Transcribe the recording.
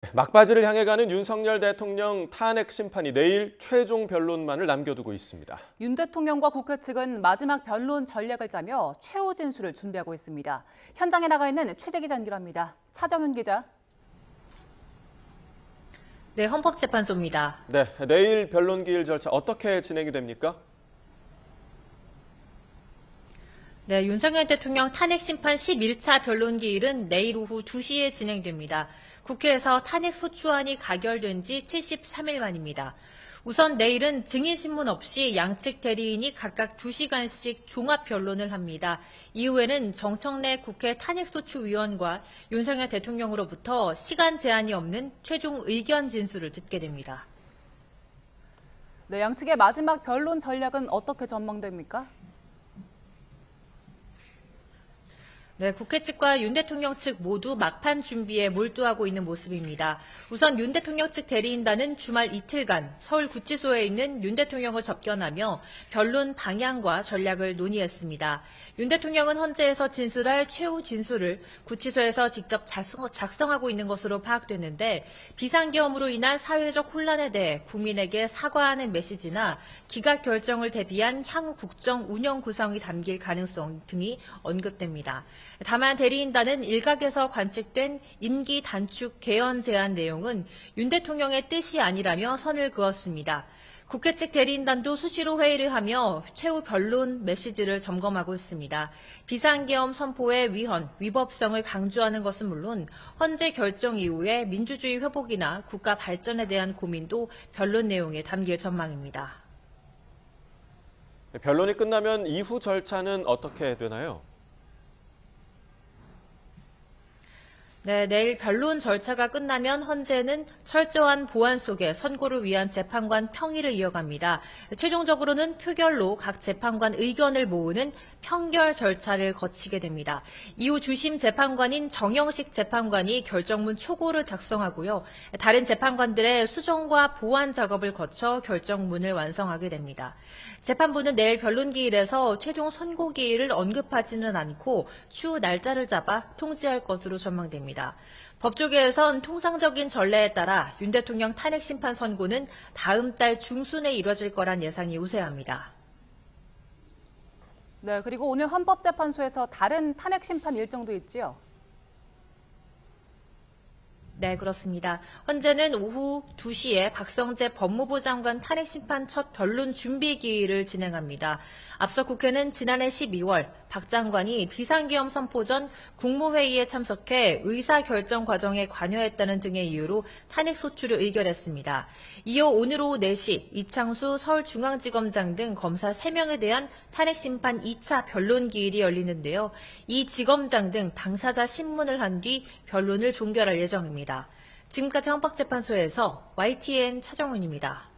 막바지를 향해 가는 윤석열 대통령 탄핵 심판이 내일 최종 변론만을 남겨두고 있습니다. 윤 대통령과 국회 측은 마지막 변론 전략을 짜며 최후 진술을 준비하고 있습니다. 현장에 나가 있는 최재 기자 연결합니다. 차정윤 기자. 네, 헌법재판소입니다. 네, 내일 변론 기일 절차 어떻게 진행이 됩니까? 네, 윤석열 대통령 탄핵 심판 11차 변론 기일은 내일 오후 2시에 진행됩니다. 국회에서 탄핵 소추안이 가결된 지 73일 만입니다. 우선 내일은 증인신문 없이 양측 대리인이 각각 2시간씩 종합 변론을 합니다. 이후에는 정청래 국회 탄핵소추위원과 윤석열 대통령으로부터 시간 제한이 없는 최종 의견 진술을 듣게 됩니다. 네, 양측의 마지막 변론 전략은 어떻게 전망됩니까? 네, 국회 측과 윤 대통령 측 모두 막판 준비에 몰두하고 있는 모습입니다. 우선 윤 대통령 측 대리인단은 주말 이틀간 서울구치소에 있는 윤 대통령을 접견하며 변론 방향과 전략을 논의했습니다. 윤 대통령은 헌재에서 진술할 최후 진술을 구치소에서 직접 작성하고 있는 것으로 파악됐는데 비상계엄으로 인한 사회적 혼란에 대해 국민에게 사과하는 메시지나 기각 결정을 대비한 향후 국정 운영 구성이 담길 가능성 등이 언급됩니다. 다만 대리인단은 일각에서 관측된 임기 단축 개헌 제안 내용은 윤 대통령의 뜻이 아니라며 선을 그었습니다. 국회 측 대리인단도 수시로 회의를 하며 최후 변론 메시지를 점검하고 있습니다. 비상계엄 선포의 위헌, 위법성을 강조하는 것은 물론 헌재 결정 이후에 민주주의 회복이나 국가 발전에 대한 고민도 변론 내용에 담길 전망입니다. 변론이 끝나면 이후 절차는 어떻게 되나요? 네, 내일 변론 절차가 끝나면 헌재는 철저한 보안 속에 선고를 위한 재판관 평의를 이어갑니다. 최종적으로는 표결로 각 재판관 의견을 모으는 평결 절차를 거치게 됩니다. 이후 주심 재판관인 정영식 재판관이 결정문 초고를 작성하고요. 다른 재판관들의 수정과 보완 작업을 거쳐 결정문을 완성하게 됩니다. 재판부는 내일 변론 기일에서 최종 선고 기일을 언급하지는 않고 추후 날짜를 잡아 통지할 것으로 전망됩니다. 법조계에선 통상적인 전례에 따라 윤 대통령 탄핵 심판 선고는 다음 달 중순에 이뤄질 거란 예상이 우세합니다. 네, 그리고 오늘 헌법재판소에서 다른 탄핵 심판 일정도 있지요? 네, 그렇습니다. 헌재는 오후 2시에 박성재 법무부 장관 탄핵 심판 첫 변론 준비 기일을 진행합니다. 앞서 국회는 지난해 12월 박 장관이 비상계엄 선포 전 국무회의에 참석해 의사결정 과정에 관여했다는 등의 이유로 탄핵 소추를 의결했습니다. 이어 오늘 오후 4시 이창수 서울중앙지검장 등 검사 3명에 대한 탄핵 심판 2차 변론 기일이 열리는데요. 이 지검장 등 당사자 신문을 한 뒤 변론을 종결할 예정입니다. 지금까지 헌법재판소에서 YTN 차정은입니다.